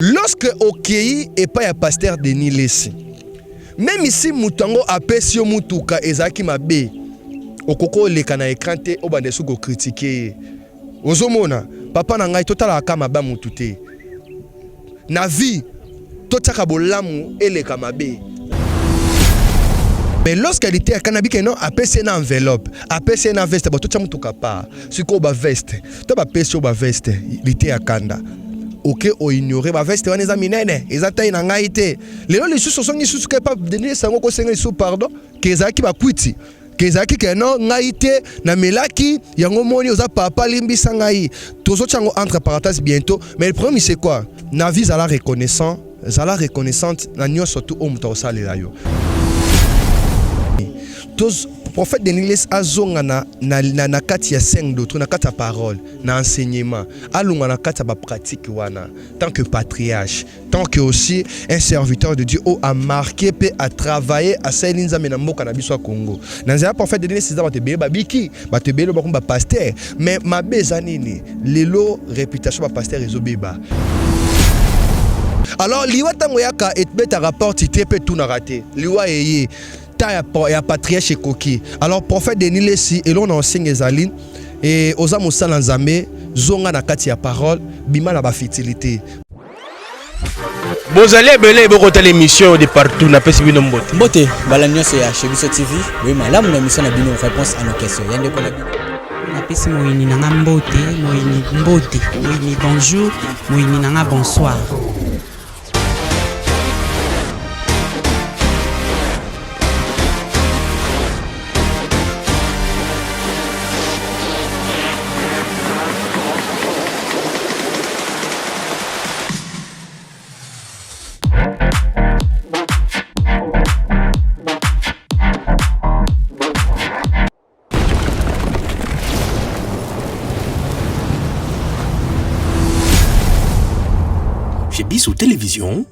Lorsque okei et pas ya pasteur Denis Lessi. Même ici mutango apesio mutuka ezaki mabe. Okoko leka na écran te obande suko critiquer. Ozomona papa na ngai totala kama ba mutute. Na vie totaka bolamu eleka mabe. Mais lorsqu'elle était à Canabi, non, apesé une enveloppe, apesé une veste, bah tout ça mutuka pas. Suko ba veste, to ba pesio ba veste, il était à Kanda. Ok, o ignorer ba veste wana eza minene eza tayi na ngai te lelo lisusu songi lisusu ke pa Denis sango ko senga lisusu pardon ke ezaki ba kwiti ke ezaki ke non ngai te na melaki yango moni oza papa limbisa ngai tozo chango entre parenthèses bientôt mais le problème c'est quoi na vie la reconnaissante na nyo surtout o muto osalela yo tous prophète Denis azonga na kati ya 5 d'autres na kati ya parole na enseignement alunga na kati ya ba pratique wana tant que patriarche tant que aussi un serviteur de Dieu a marqué pe a travaillé à Saint-Linza na mboka na biso Congo na prophète Denis ba te Beba biki ba te belo ba pasteur mais ma bezanini lelo réputation ba pasteur ezo Beba. Alors liwa tango yaka et beta rapport Titre pe tout na raté liwa eye il y a patriarche Koki. Alors prophète Denis Lessi et l'on enseigne les alines et aux âmes Nzambe zonga na kati ya parole bima na ba fertilité. Bozali belé boko tele émission de partout na pesi Bino mbote. Mbote balanyo c'est Chez BISO TV. Oui malamu na mission na Bino réponse à nos questions. Yande ko na Bino. Na pesi moyini nanga mbote, moyini bonjour, moyini nanga bonsoir. Chez BISO télévision,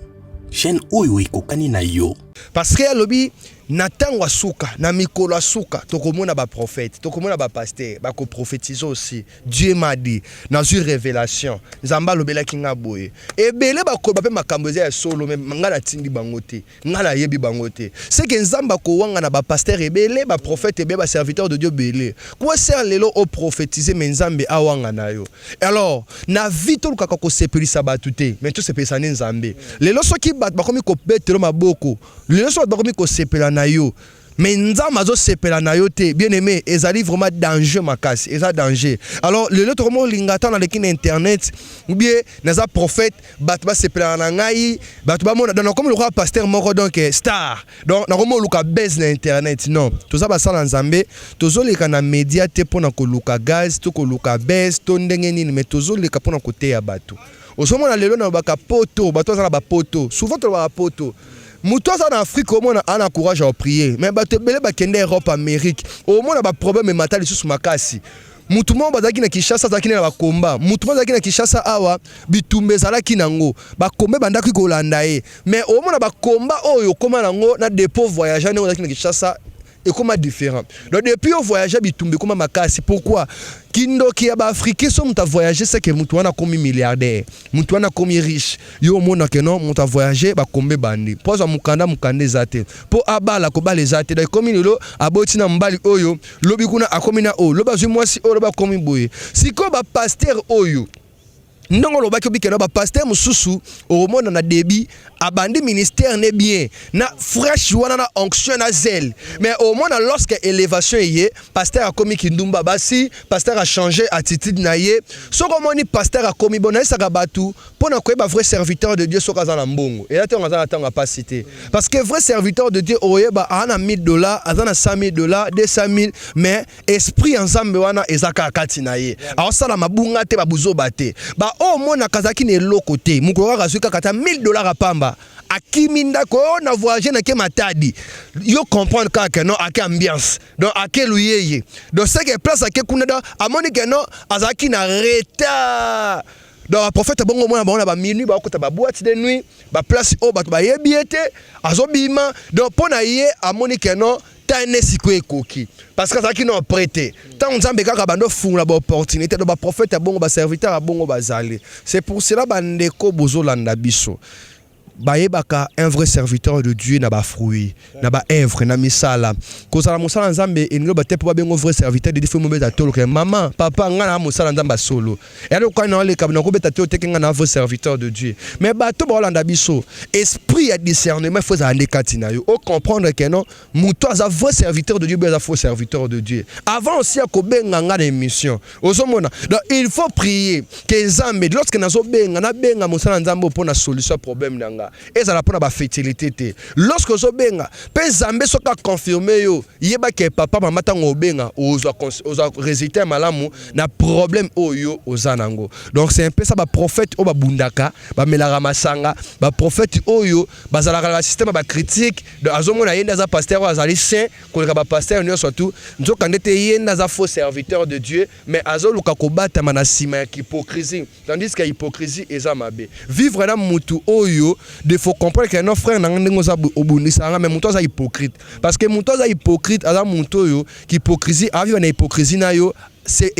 chaîne oyo ekokani na yo. Parce que lobi na tangwa suka na mikolo suka tokomona ba prophète tokomona ba pasteur ba ko prophétiser aussi Dieu m'a dit dans une révélation nzamba lobela kinga boye ebele ba ko ba pe makambo ya solo même ngala tindi bangote ngala yebi bangote c'est que nzamba ko wanga na ba pasteur ebele ba prophète ebele ba serviteur de Dieu belé quoi sert lelo au prophétiser mais nzambe awanga na yo alors na vito lukaka ko sepelisa batute mais tout sepelisa nzambe lelo soki bat ba komi ko betelo maboko lelo so ba komi ko sepela na yo mais nzamba zo sepela na yo te bien aimé ezali vraiment danger makasi eza danger alors le autre mot lingata na lekine internet ou bien naza prophète bat ba sepela na ngai bat ba mona donc comme le roi pasteur Moko donc star donc na komo luka base na internet non tout ça ba sala nzambe tozo leka na média te pona ko luka gaz to ko luka base to ndenge nini mais tozo leka pona ko te ya bato osomona lelo na baka poto bato za na ba poto souvent to ba poto Moutois en Afrique, au moins, on a courage à prier. Mais tu as des Europe, Amérique. Au moins, on a des problèmes de sous makasi. Moutouma bazaki na Kishasa zaki na bakomba. Moutouma zaki na Kishasa awa bitumbe zalaki nango. Bakombe bandaki kolanda e. Mais au moins, na bakomba oyo koma nango na dépôt voyageur na zaki na Kishasa et comment différent. Donc depuis au voyager bitumbe comme makasi. Pourquoi? Kindo ki aba Afrique so muta voyager c'est que mutu wana komi milliardaire. Mutu wana komi riche. Yo mona que non muta voyager ba kombe bandi. Poza mukanda zate. Po abala ko bale zate. Donc komi lelo aboti na mbali oyo, lobi kuna akomi na o. Loba zwi mwasi o loba komi boye. Siko ba pasteur oyo. Ndongo lobaki obikena ba pasteur mususu au monde na débit abandi ministère ne bien na fresh wana na onction na zèle mais au monde lorsque élévation yé pasteur a commis kindumba basi pasteur a changé attitude na yé so comme ni pasteur a commis bona saka batu pona ko ba vrai serviteur de Dieu so kaza na mbongo et là te on a tanga pas cité parce que vrai serviteur de Dieu oyeba ana $1000 azana $100,000 $200,000 mais esprit ensemble wana ezaka kati na yé alors ça la mabunga te ba buzo bate ba o mona kazaki ne lokote mukora kazuka kata $1000 apamba akiminda ko na voyager na ke matadi yo comprendre ka non ak ambiance donc ak luyeye donc c'est que place ak kuna da amoni que non azaki na retard donc prophète bongo mona ba minuit ba kota ba boîte de nuit ba place o ba yebiete azobima donc pona ye amoni que non ta tane siko ekoki parce que ça qui non prêté tant nzambe kaka bando fungula ba opportunité do ba prophète ya bongo ba serviteur ya bongo bazali. C'est pour cela bandeko bozolanda biso bayebaka un vrai serviteur de Dieu na ba fruit na ba œuvre na misala kozala musala nzambe ingo bate po ba bengo vrai serviteur de Dieu fo mobeta tolo ke maman papa nga na musala nzamba solo et donc quand on le kabina ko beta tolo teke nga na vrai serviteur de Dieu mais bato ba olanda biso esprit ya discernement faut za ndekati na yo o comprendre que non muto za vrai serviteur de Dieu be za faux serviteur de Dieu avant aussi ko benga nga na émission ozomona donc il faut prier que nzambe lorsque nazo benga na benga musala nzambe pour na solution problème nanga et ça la pour la fertilité lorsque zo benga pe nzambe soka confirmer yo yeba ke papa mama tango benga oza résultat malamu na problème oyo ozanango donc c'est un peu ça ba prophète o ba bundaka ba melara masanga ba prophète oyo bazalaka ba système ba critique de azomona yenda za pasteur o azali saint ko ba pasteur nyo surtout nzoka ndete yenda za faux serviteur de Dieu mais azoluka ko bata mana sima ya hypocrisie tandis que hypocrisie eza mabe vivre na mutu oyo il faut comprendre que nos frères n'ont pas mais muto za hypocrite parce que muto za hypocrite ala muto yo hypocrisie a vivre na hypocrisie na yo c'est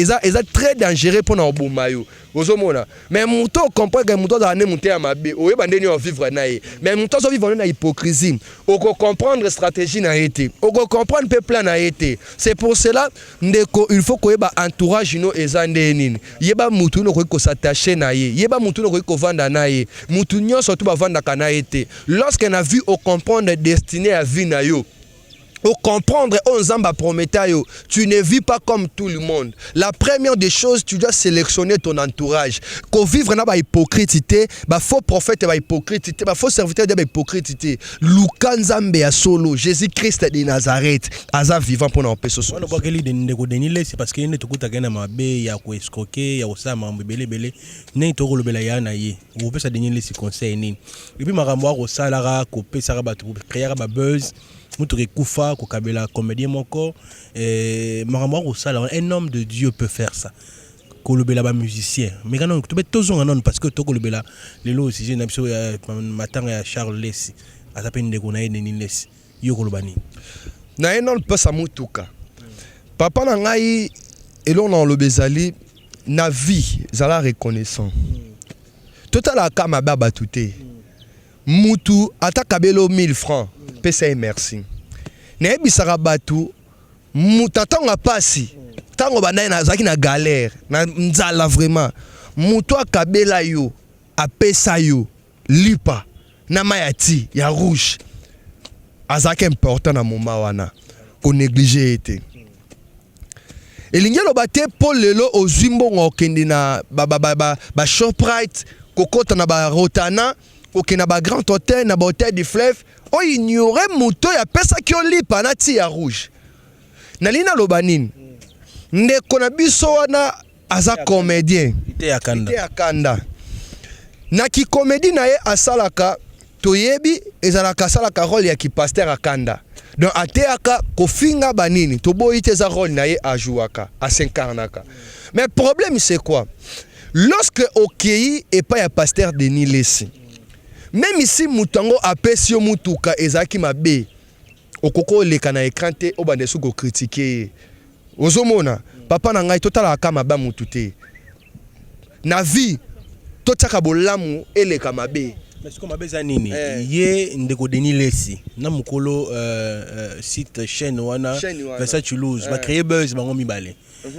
très dangereux pour na oboma yo ozomona mais muto comprend que muto za ne muto ya mabe oyeba ndeni o vivre na ye mais muto zo vivre na hypocrisie o comprendre stratégie na été o comprendre peuple na été c'est pour cela ndeko il faut koyeba entourage no ezande nini yeba mutu no ko s'attacher na ye yeba mutu no ko vanda na ye mutu nyonso to ba vanda kana été lorsque na vu au comprendre destiné à vie na yo au comprendre on zamba prometayo tu ne vis pas comme tout le monde la première des choses tu dois sélectionner ton entourage ko vivre na ba hypocrite ba faux prophète ba hypocrite ba faux serviteur de ba hypocrite luka nzambe ya solo Jésus Christ de Nazareth aza vivant pour en paix ce soir on voit que li de ko denile c'est parce que ne to kuta kana mabe ya ko escroquer ya osama mbele bele ne to ko lobela ya na ye o pesa denile si conseil nini et puis makambo ko salara ko pesa ba to créer ba buzz mutu kufa ko kabela comédien Moko makambo ko sala un homme de Dieu peut faire ça ko lobela ba musicien mais quand on to beto non parce que to ko lobela lelo aussi j'ai na biso matanga ya Charles Lesi atapeni de ko na ene ni Lesi yo ko lobani na enon pesa mutuka papa na ngai elon na lobezali na vie zala reconnaissant total akama baba tuté mutu atakabelo 1000 francs pesa merci na ebisaka batu mutatonga pasi tango banai na zaki na galère na nzala vraiment mutu akabela yo apesa yo lipa na mayati ya rouge azaki important na moment wana ko négliger été elingi loba te Paul lelo ozwimbo ngokende na ba Shoprite kokota na ba Rotana okena ba Grand Hôtel na ba Hôtel du Fleuve o ignorer moto ya pesa ki olipa na ti ya rouge na lina lobanine ndeko na biso wana aza comédien ite ya kanda na ki comédie na ye asalaka toyebi ezalaka salaka rôle ya ki pasteur akanda donc ateaka kofinga banini toboyi te za rôle na ye ajouaka asenkarnaka mais problème c'est quoi lorsque okei et pas ya pasteur Denis Lesi même ici mutango apesio mutuka ezaki mabe okoko leka na écran te obandesu ko critiquer ozomona papa na ngai totala kama ba mutute na vie totaka bolamu eleka mabe mais comme mabe za nini ye ndeko Denis Lesi na mukolo site Chez wana pesa Toulouse ba créer buzz bango mibale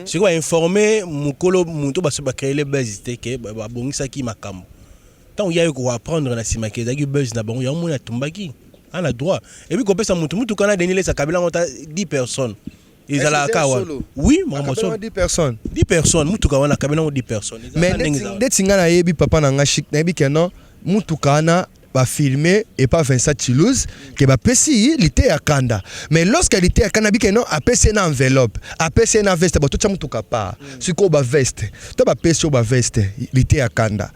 c'est quoi informer mukolo muto ba créer les buzz te ke ba bongisa ki makambo tant il y a eu quoi apprendre na simake zaki buzz na bango ya mona tumbaki on a droit et puis qu'on peut ça mutu kana Denis Lesi kabila ngota 10 personnes ils ala kawa oui maman 10 personnes mutu kana kabila 10 personnes mais detinga na yebi papa na ngashik na yebi kenon mutu kana ba filmer et pas Vincent Toulouse que ba pesi lité ya kanda mais lorsque lité ya kanda bi kenon apesi na enveloppe apesi na veste ba to cha mutu kapa siko ba veste to ba pesi ba veste lité ya kanda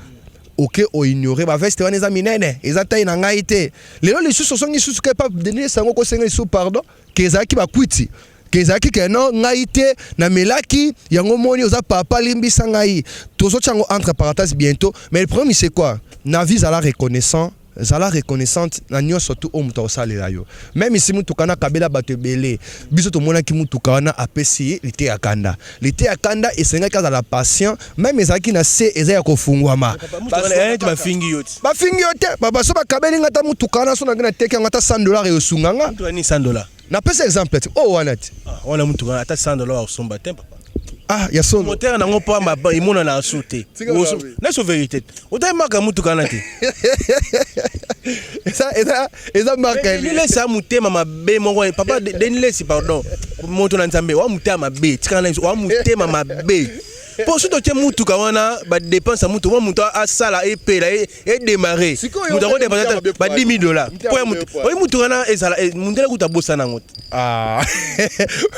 ok o ignorer ba veste wana eza minene eza taille na ngai te lelo lisusu songi susu ke pa Denis sango ko senga isu pardon ke ezaki ba kwiti ke ezaki ke non ngai te na melaki yango moni oza papa limbisa ngai tozo chango entre parenthèses bientôt mais le problème c'est quoi na vise à la reconnaissance zala reconnaissante na nyo surtout o muto salela yo même si mutu kana kabela bato belé biso to mona ki mutu kana apesi lité akanda esenga kaza la patient même ezaki na se eza ya kofungwama ba fingi yote baba so ba kabeli ngata mutu kana so na ngana teke ngata $100 yo sunganga mutu ani $100 na pesa exemple oh wanati wana mutu kana ata $100 osomba tempa. Ah, ya son moteur na ngopa ma imona na sauté. Na so vérité. Ota maka mutu kana te. Eza marque. Ni laisse mutema mabe moko papa denilesi pardon. Moto na nzambe wa mutema mabe. Tikana wa mutema mabe. Pour ce que mutu kawana ba dépense mutu wa mutu asala et pela et démarrer. Mutu ko dépenser ba $10,000. Pour mutu. Oui mutu kana ezala mundela kuta bossa na ngot. Ah.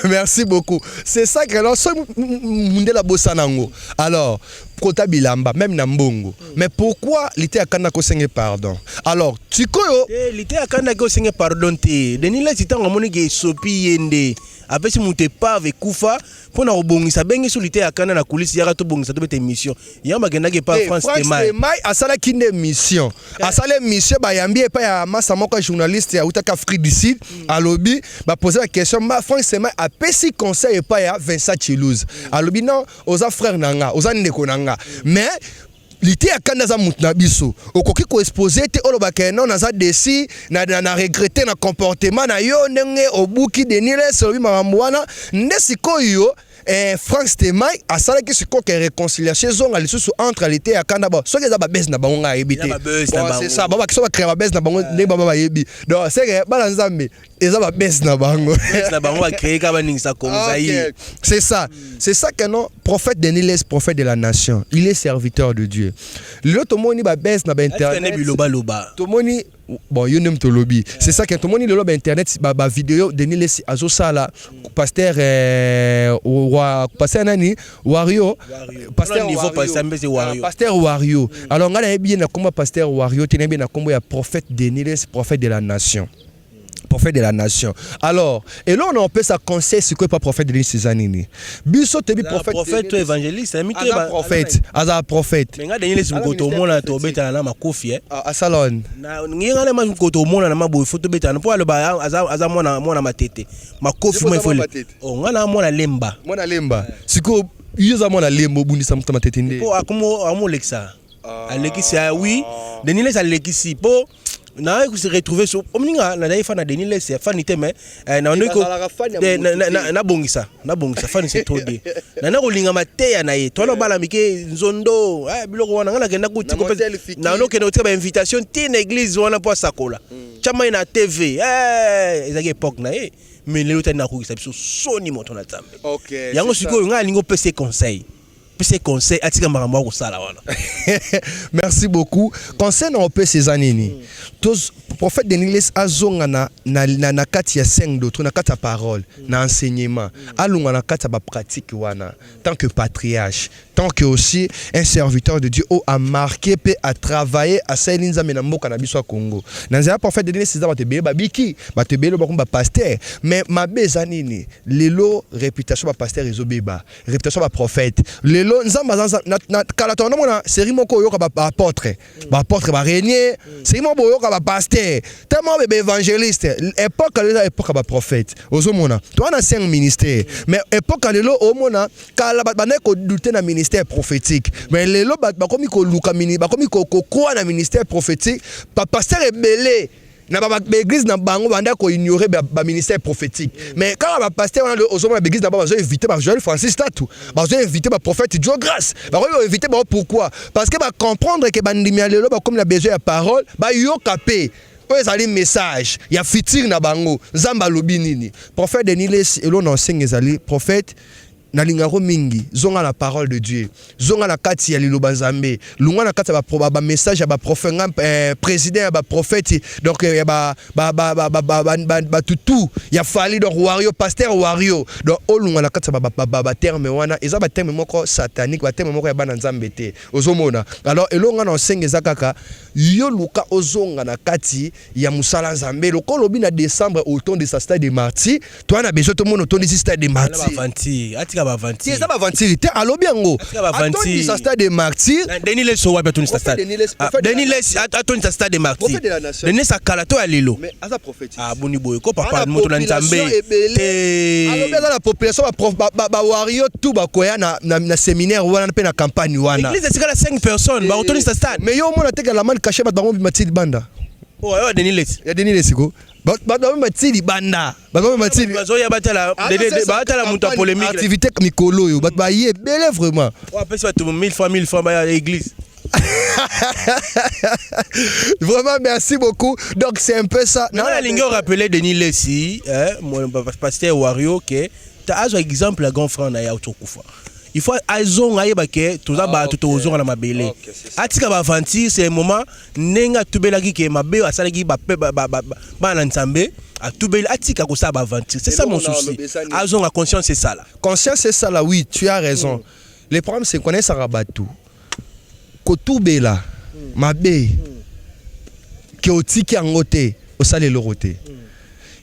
Merci beaucoup. C'est ça que alors mundela bossa nango. Alors kota bilamba même na mbongo. Mais pourquoi lité akana ko senge pardon? Alors tikoyo lité akana ko senge pardon te. Denila titango moni ke sopi yende. Apesi mutu pa avec kufa pour na obongisa bengi solité akana na kulisi yaka to bongisa to bete mission. Yamba kendake pa France Temai. Temai asala kinde mission. Asala mission ba yambi pa ya masa moko journaliste ya utaka Afrique du Sud alobi ba poser la question ma France Temai apesi conseil pa ya Vincent Chilouze. Alobi non oza frère nanga, oza ndeko nanga. Mais lité akanda za mutu na biso okoki ko exposer te olobaka non na za desi na regretter na comportement na yo ndenge obuki denile sobi mamwana ndesikoyo France Temai asala ki siko ke réconciliation zonga lisusu entre lité akanda ba soki za ba bes na bango nga yebite c'est ça baba ki so ba créer ba bes na bango ne baba ba yebi donc c'est que bala nzambe eza ba bes na bango ba créer ka ba ningisa comme ça c'est ça que non prophète Denis prophète de la nation il est serviteur de Dieu l'autre moni ba bes na ba internet to moni bon yo nem to lobby c'est ça que to moni le lobby internet ba vidéo Denis azo sala pasteur pasteur nani Wario pasteur niveau pasteur Wario alors ngala bien na komba pasteur Wario tena bien na kombo ya prophète Denis prophète de la nation. Prophète de la nation. Alors, et là on peut ça conseil ce que pas prophète de Cézanini. Biso te bi prophète évangéliste, Aza prophète. Mais ngade nyele simkoto mona to beta na makofi a salon. Na ngale ma simkoto mona na maboy photo beta na po alo ba aza mona matete. Makofi mo ifole. Oh ngala mona lemba. Mona lemba. Siko yuza mona lembo bundisa mutama matete nde. Po akomo lexa. Alekisi oui, denile sa lekisi po na ko se retrouver so omninga na dai fana Denis les fani teme na ndiko na bongisa fani c'est trop de na ko linga mateya na ye to no bala mike nzondo biloko wana ngana kenda kuti ko na no kenda utika ba invitation ti na église wana po sakola chama na TV ezaki époque na ye mais lelo tana ko kisa biso soni moto na tambe yango sikoyo nga lingo pese conseil atika makambo ko sala wana. Merci beaucoup. Conseil na opé ces années tous prophète Denis azonga na kati ya 5 d'autres na kati ya parole na enseignement alunga na kati ya ba pratique wana tant que patriarche tant que aussi un serviteur de Dieu a marqué pe a travaillé à Salinza na mboka na biso Congo na nzela prophète Denis ça ba te Beba biki ba te belo ba komba pasteur mais ma bezanini lelo réputation ba pasteur ezo Beba réputation ba prophète lelo nzamba na kala to na série moko yoka ba apôtre ba régner série moko yoka ba pasteur tellement bébé évangéliste époque là époque ba prophète ozomona to na 5 ministères mais époque lelo omona kala ba na ko douter na ministère prophétique mais lelo ba komi ko luka mini ba komi ko kwa na ministère prophétique pa pasteur rebelle na ba église na bango banda ko ignorer ba ministère prophétique mais quand ba pasteur na ozomona ba église na ba zo inviter ba Joël Francis Tatou ba zo inviter ba prophète Joe Grace ba ko inviter ba pourquoi parce que ba comprendre que ba ndimia lelo ba comme la besoin ya parole ba yo capé ezali message ya futur na bango nzamba lobi nini prophète Denis elo na enseigne ezali prophète na lingaro mingi zonga la parole de Dieu zonga la kati ya liloba nzambe lunga na kati ba message ya ba prophète président ya ba prophète donc ya ba tutu ya fali donc wario pasteur wario donc olunga na kati ba terme wana eza ba terme moko satanique ba terme moko ya bana nzambe te ozomona alors elonga na nsenge zakaka yo luka ozonga na kati ya musala nzambe lokolo bi na décembre au temps de sa stade de martyr toi na besoin tout monde au temps de stade de martyr atika ba aventure ça ba aventure te alobi yango atoni sa stade de martyr Denis les so wa atoni sa stade Denis les atoni sa stade de martyr Denis sa kala to ya lelo mais asa prophétique boni boy ko papa moto na nzambe alobi la population ba wario tout ba koya na séminaire wana pe na campagne wana l'église c'est la 5 personnes ba atoni sa stade mais yo mona te la man caché ba bango bimatili banda yo Denis les ya Denis les ko Badome matili banda. Badome matili. Bazoya batala muta polémique. Activité mikolo yo. Bat ba yé belé vraiment. On appelle ça tout 1000 fois à l'église. Vraiment merci beaucoup. Donc c'est un peu ça. Non la ligne rappeler Denis Lessi, mon pasteur Wario que t'as un exemple à grand frère na ya autokufa. Il faut azon ayeba ke toza ba tout ozonga na mabele atika ba aventure c'est un moment nenga tubelaki ke mabe asalaki ba na nzambe atubeli atika ko sa ba aventure c'est ça mon souci azon a conscience c'est ça là oui tu as raison le problème c'est qu'on est sa rabatu ko tubela mabe ke otiki angote osale lorote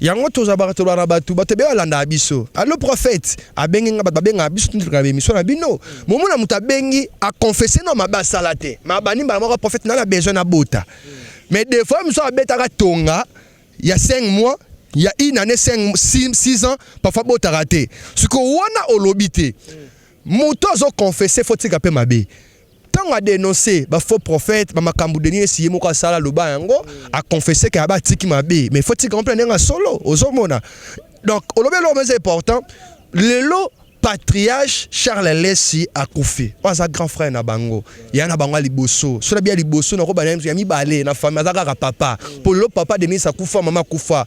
yango toza barato la batu batebe alanda biso allo prophète abenga babenga biso tindika mission na bino momona mutabengi a confesser no mabasa salate mabani ba moko prophète na besoin na bota mais des fois miso abetaka tonga il y a 5 mois il y a une année 6 ans parfois bota raté ce que wana olobité moto zo confesser faut tika pe mabe tant a dénoncé ba faux prophète ba makambu Denis si moko asala loba yango a confessé que aba tiki mabe mais faut tika comprendre nga solo ozomona donc olobelo mais important lelo patriarche Charles Lessi a koufi sa grand frère na bango ya na bango liboso so la bien liboso na ko ba ya mi balé na famille azaka papa pour le papa Denis a koufa maman koufa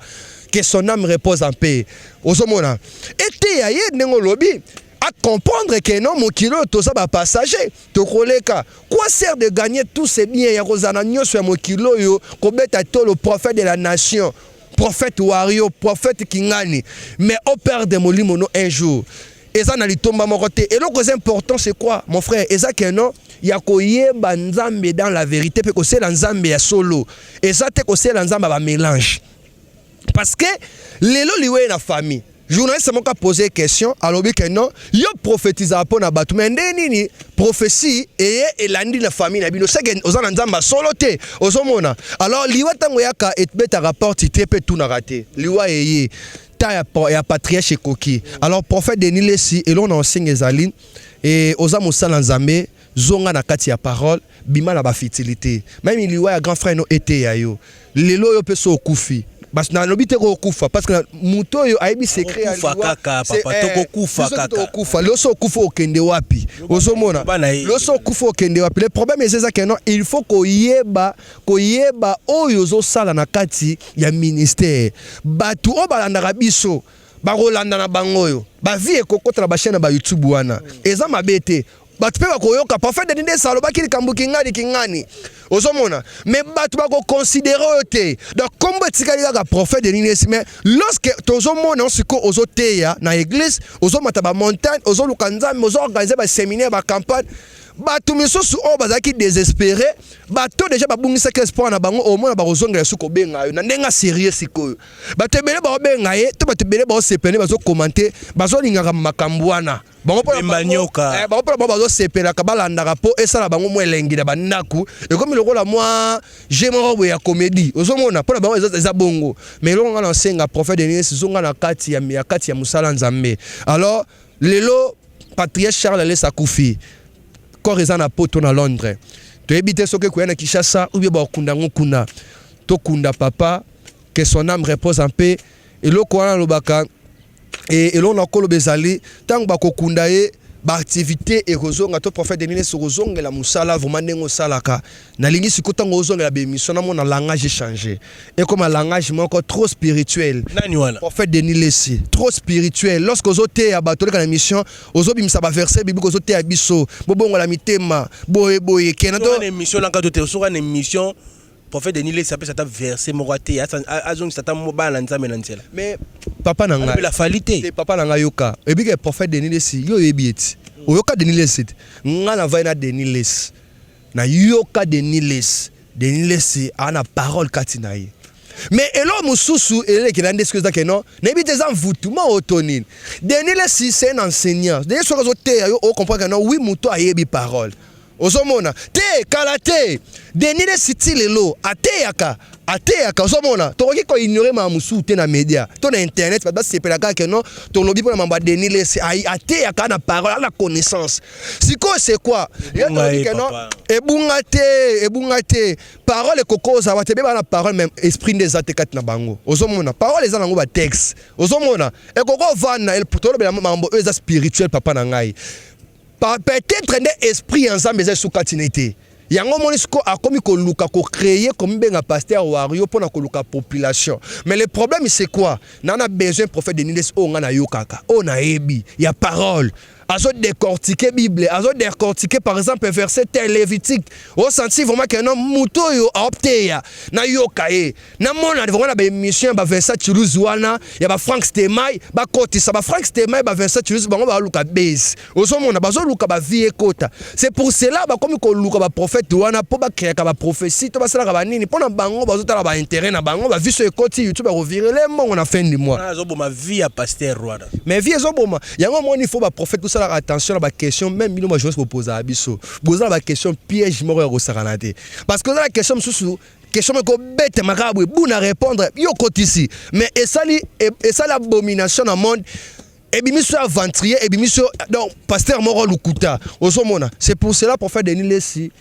que son âme repose en paix ozomona était ya ye nengo lobi à comprendre que non mon kilo tout ça va passager to koleka quoi sert de gagner tous ces biens ya rozana nyoso ya mon kilo yo ko beta to le prophète de la nation prophète Wario prophète Kingani mais au père de molimono un jour et ça na litomba moko te et le plus important c'est quoi mon frère et ça que non Yako yeba nzambe dans la vérité pe ko c'est nzambe ya solo et ça te ko c'est nzambe ba mélange parce que lelo liwe na famille journaliste m'a posé question alors que non yo prophétise pour na batu mais nini prophétie et elandi la famille na bino c'est que ozana nzamba solo te ozomona alors liwa tango yaka et beta rapport Titre pe tout na raté liwa eye ta ya patriarche koki alors prophète Denis Lessi et l'on enseigne ezali et oza musala nzambe zonga na kati ya parole bima na ba fertilité même liwa ya grand frère no été ya yo lelo yo pe so okufi parce que na lobite ko kufa parce que muto yo aibi secret ya liwa kaka papa toko kufa kaka kufa loso kufa okende wapi ozomona loso kufa okende wapi le problème est ça que non il faut ko yeba oyo zo sala na kati ya ministère batu o balanda biso ba rolanda na bangoyo ba vie kokota na ba chaîne ba YouTube wana eza mabete batu pe bakoyoka parfait de ninde salo bakili kambuki kingani ozomona mais batu bako considérer te donc comme tikali ka prophète de Ninesi mais lorsque tozomona siko ozoteya na église ozomata ba montagne ozoluka nzambe organiser ba séminaire ba campagne batu misusu o bazaki désespéré bato déjà babungisa que espoir na bango au moins ba kozongela suko benga yo na ndenga sérieux sikoyo bato ebele ba benga ye to bato ebele ba sepele bazo commenter bazo lingaka makambo wana bango banyoka bango bazo sepela ka balanda rapo esala bango mo elengi na bandaku et comme lokola moi j'aimerais ya comédie ozomona pona bango eza bongo mais longa na senga prophète de Ninesi zonga na kati ya musala nzambe alors lelo patriarche Charles Lessi akufi corps na poto na Londres to ebite soke ko na Kinshasa ou bien ba kunda ngokuna to kunda papa que son âme repose en paix et loko wana lobaka et l'on a kolo bezali tant ba kokunda ye ba activité et kozonga to prophète de Ninesi kozonga la musala vraiment ndengo salaka na lingi sikota ngozonga la bémission na mon langage changé et comme un langage encore trop spirituel nani wana prophète de Ninesi trop spirituel lorsque ozote ya bato la mission ozobimisa ba verset biblique ozote ya biso bobongo la mitema boye kenado une émission là quand tu es sur une émission prophète de Ninesi ça peut ça verset morate azong ça ta mobile nzambe na nzela mais papa nanga la falité papa nanga yoka et bien prophète de Ninesi yo yebieti oyoka de Ninesi nga na vaina de Ninesi na yoka de Ninesi ana parole kati na ye mais elo mususu ele qui n'a d'excuse que non n'habite des envoûtements autonine Denis le si c'est un enseignant Denis soit auteur yo comprend que non oui muto ayebi parole ozomona te kalate Denis le siti lelo ateyaka ozomona tokoki ko ignorer ma musu te na média to na internet parce que c'est que non ton lobby pour mamba Denis le ateyaka na parole la connaissance siko c'est quoi ya to que non ebungate parole koko za ba te ba na parole même esprit des atekat na bango ozomona parole za nango ba texte ozomona e koko vana el to lobela mambo eza spirituel papa na ngai peut-être un esprit ensemble mais sous continuité yango monisco a komi ko luka ko créer comme benga pasteur wario pour na ko luka population mais le problème c'est quoi nana besoin prophète de Niles o ngana yokaka o na ebi ya parole azo décortiquer Bible azo décortiquer par exemple verset tel Lévitique au senti vraiment que non muto yo opté ya na yokae na mona vraiment ba émission ba verset chuluzwana ya ba Frank Stemai ba kotisa ba Frank Stemai ba verset chuluz bango ba luka base ozo mona bazo luka ba vie kota c'est pour cela ba comme ko luka ba prophète wana po ba créer ka ba prophétie to ba sala ka ba nini pona bango bazo tala ba intérêt na bango ba viso ekoti YouTube ba revirer les mongo na fin du mois azo boma vie à pasteur Rwanda mais vie ezo boma yango moni faut ba prophète ça attention à la question même Bino moi je vais vous poser à BISO poser la question piège moro au saranate parce que la question sous question ko bête marabu buna répondre yo kotisi mais et ça l'abomination dans monde et bimiso aventurier et bimiso donc pasteur moro lukuta osomona c'est pour cela pour faire Denis Lesi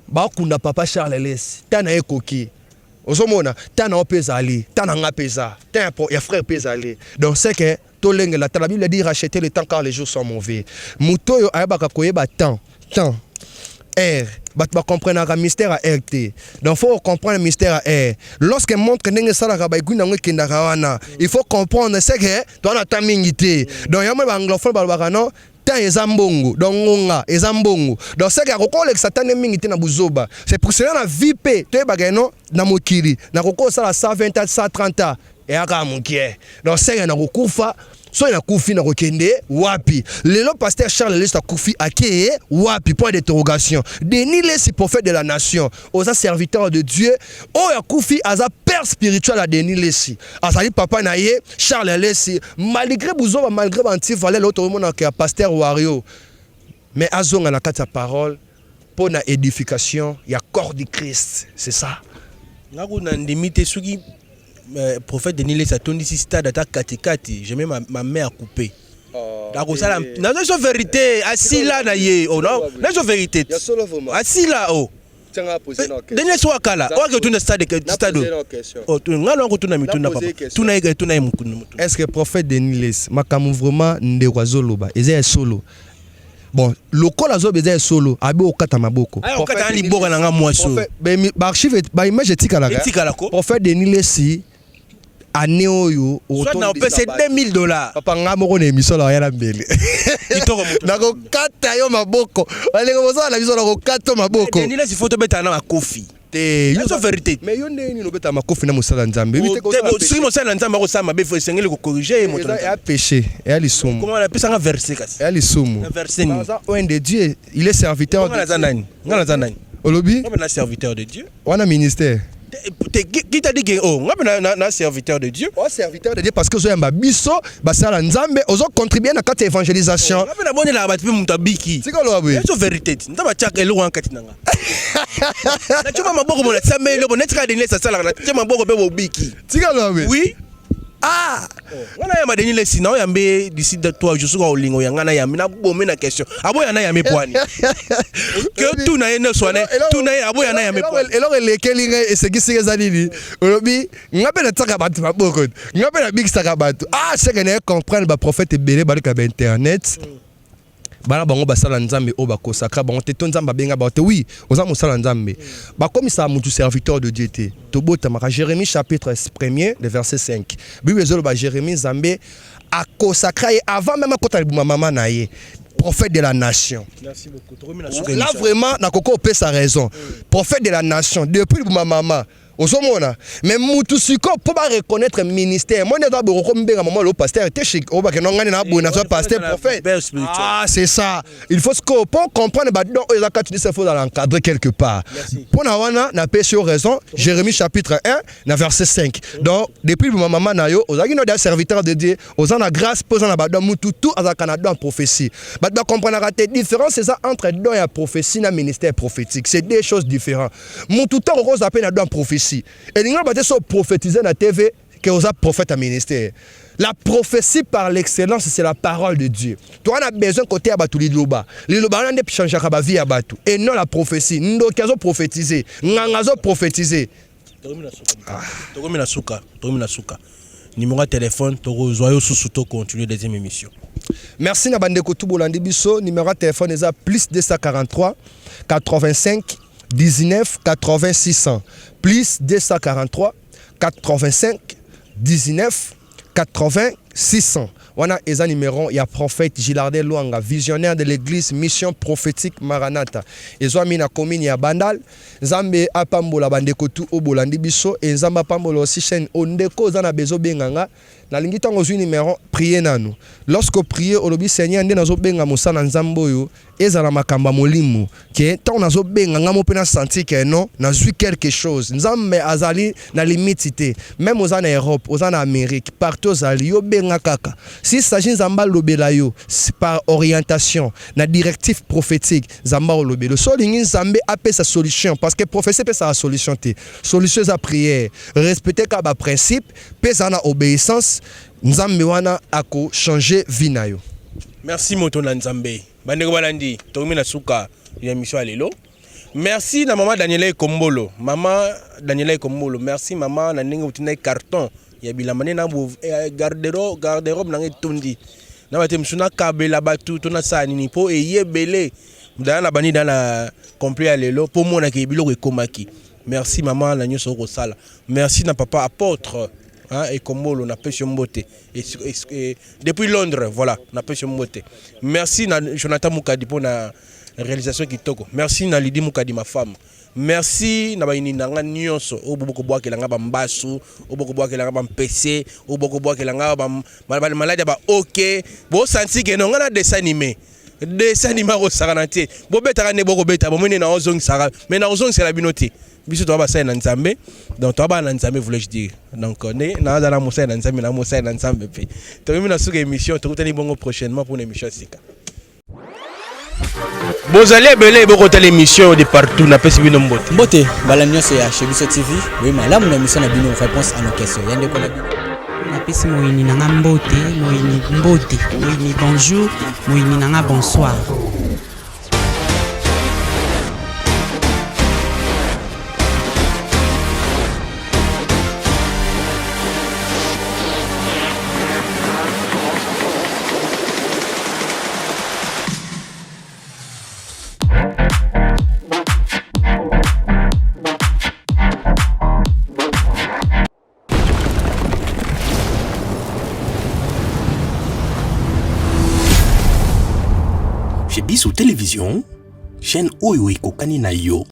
ba kunda papa Charles Lesi tana ekoki osomona tana opezali tana ngapeza tana ya frère pezali donc c'est que la Bible dit racheter le temps car les jours sont mauvais. Moto yo ayabaka koyeba temps R bat ba comprendre un mystère à RT. Donc faut comprendre le mystère à R. Lorsque montre ndenge sala ka ba iguna ngekenda kawana, il faut comprendre c'est que toi na tamingité. Donc yamo ba anglophone ba non temps ezambongo donc ngonga ezambongo. Donc c'est que ko le satan mingité na buzoba. C'est pour cela na VIP to ba non na mokili. Na ko sala 120 à 130 ans. Et aka mukie donc c'est na kokufa so na kufi na kokende wapi lelo pasteur Charles Lesi ta kufi akeye wapi point d'interrogation Denis Lesi prophète de la nation osa serviteur de Dieu o ya kufi aza père spirituel à Denis Lesi azali papa na ye Charles Lesi malgré buzo malgré anti valait l'autre monde que pasteur Wario mais azonga na kati ya parole pour na édification ya corps du Christ c'est ça ngako na ndimite suki prophète Denis Lesi a tourné ici stade attaque katikati j'ai même ma main à couper d'accord ça la non vérité assis là na ye oh non non vérité assis là oh Denis Lesi wakala wa que tu na stade oh tu ngalo ko tu na mituna papa tu na ega tu na mukunu est-ce que prophète Denis Lesi makamu vraiment ndeko azoloba eza solo bon lokola azobeza solo abi okata maboko okata ni boka na nga mwaso ba archive ba image etikala prophète Denis Lesi année oyo soit na pese $2000 papa nga moko na émission la ya na mbele nako kata yo maboko alenga boza na biso nako kata maboko Denis Lesi photo beta na makofi te yo vérité mais yo ndeni no beta makofi na musala nzambe si musala nzambe ko sama be faut sengeli ko corriger moto ya péché ya lisumu comment on appelle ça un verset kasi ya lisumu verset ni un de Dieu il est serviteur de Dieu ngana zanani olobi on est serviteur de Dieu wana ministère qui t'a dit que oh na serviteur de Dieu serviteur de Dieu parce que zo yamba biso basala nzambe ozo contribuer na kati évangélisation na boni la batu muta biki sikolo abwe c'est vérité ndaba chaka elo wan kati nanga na chuma maboko mona sambe elo netka Denis Lesi sala na chuma maboko be biki sikolo abwe oui ah ngana ya madeni Lesi na yambe d'ici de 3 jours ko olingo ya ngana ya mina bomé na question abo ya na ya mepwani que tout na ene soane tout na abo ya na ya mepwani elo lekelinga esekisike zanini olobi ngabe na tsaka batu maboko ngabe na bikisaka batu c'est que ne comprendre ba prophète belé ba ka internet bana bango basala nzambe o bakosakra bango te tonzamba benga ba te oui oza mosala nzambe ba comme ça mutu serviteur de Dieu te tobota maka Jérémie chapitre 1er le verset 5 Bible ezolo ba Jérémie nzambe akosakra avant même kota libuma mama na ye prophète de la nation. Merci beaucoup. Là vraiment na koko pe sa raison. Prophète de la nation depuis libuma mama Osomona. Mais mutusiko pour pas reconnaître ministère. Moi n'est pas comme benga maman le pasteur te chic. O ba ke nongani na bouna so pasteur prophète. Ah, c'est ça. Il faut que pour comprendre ba donc ils a il faut dans l'encadrer quelque part. Pour na wana na péché raison, Jérémie chapitre 1, na verset 5. Donc depuis ma maman na yo, ozaki no des serviteurs de Dieu, ozana la grâce posant na ba don mututu à Canada en prophétie. Ba doit comprendre la différence c'est ça entre don et prophétie na ministère prophétique. C'est deux choses différentes. Mututu on rose appelle na don prophétie. Et nous avons prophétisé dans la TV que vous êtes prophète à ministère. La prophétie par l'excellence, c'est la parole de Dieu. Toi, on a besoin côté abatou liloba. Liloba, on a des changer la vie abatou. Et non la prophétie. Nous avons prophétisé. Nous avons prophétisé. Numéro de téléphone, Togo sous continuer deuxième émission. Merci Nabandeko Toubolandi Biso. Numéro de téléphone est plus 243 85 19 80 600 plus 243 85 19 80 600. On a un numéro, il y a prophète Gilardé Luanga, visionnaire de l'église, mission prophétique Maranatha. Ils ont mis na commune ya Bandal, Zambe apambola bandeko tu obolandi biso et Zamba pambola aussi chaîne ondeko zana bezo benganga. Na lingi tango zu numéro prier nanu. Lorsque prier olobi Seigneur nde nazo benga musala nzamboyo ezala makamba molimo ke tant nazo benga ngamo pena sentir que non nazui quelque chose. Nzambe azali na limite même aux en Europe, aux en Amérique, partout azali yo benga kaka. Si s'agit Zamba lobela yo par orientation, na directive prophétique Zamba lobelo. So lingi Nzambe appelle sa solution parce que prophétie peut sa solution té. Solution à prière, respecter ka ba principe, pesa na obéissance. Nzambe wana ako changer vie na yo. Merci Moto na Nzambe. Bandeko balandi, tomi na suka ya mission alelo. Merci na maman Daniela Kombolo. Maman Daniela Kombolo, merci maman na ninga utina carton. Ya bilamane na garde-robe na ngetundi. Na bate msuna kabela batu tona sani po eyebele. Mdana na bani na complet alelo po mona ke biloko ekomaki. Merci maman na nyoso ko sala. Merci na papa apôtre. Et comme on a pêché Mbote. Et depuis Londres, voilà, on a pêché Mbote. Merci na Jonathan Moukadi pour la réalisation qui toko. Merci na Lydie Moukadi, ma femme. Merci na baini nanga nyonso o boko boa ke langa ba mbasu o boko boa ke langa ba PC o boko boa ke langa ba malade ba OK bo santi ke non na dessin animé ko saranate bo beta ne boko beta bo mene na ozong sara mais na ozong c'est la binoté biso to ba sa na Nzambe donc to ba na Nzambe voulais je dire donc ne na za na musa na Nzambe na musa na Nzambe pe to mi na suka émission to tani bongo prochainement pour une émission sika. Vous allez belé beaucoup de l'émission de partout na pesi bino mbote. Mbote balanyo c'est Chez BISO TV. Oui malamu na émission na bino réponse à nos questions. Yande ko na bino. Na pesi moyini nanga mbote, moyini bonjour, moyini nanga bonsoir. Chez BISO Télévision, chaîne Oyo Ekokani na yo.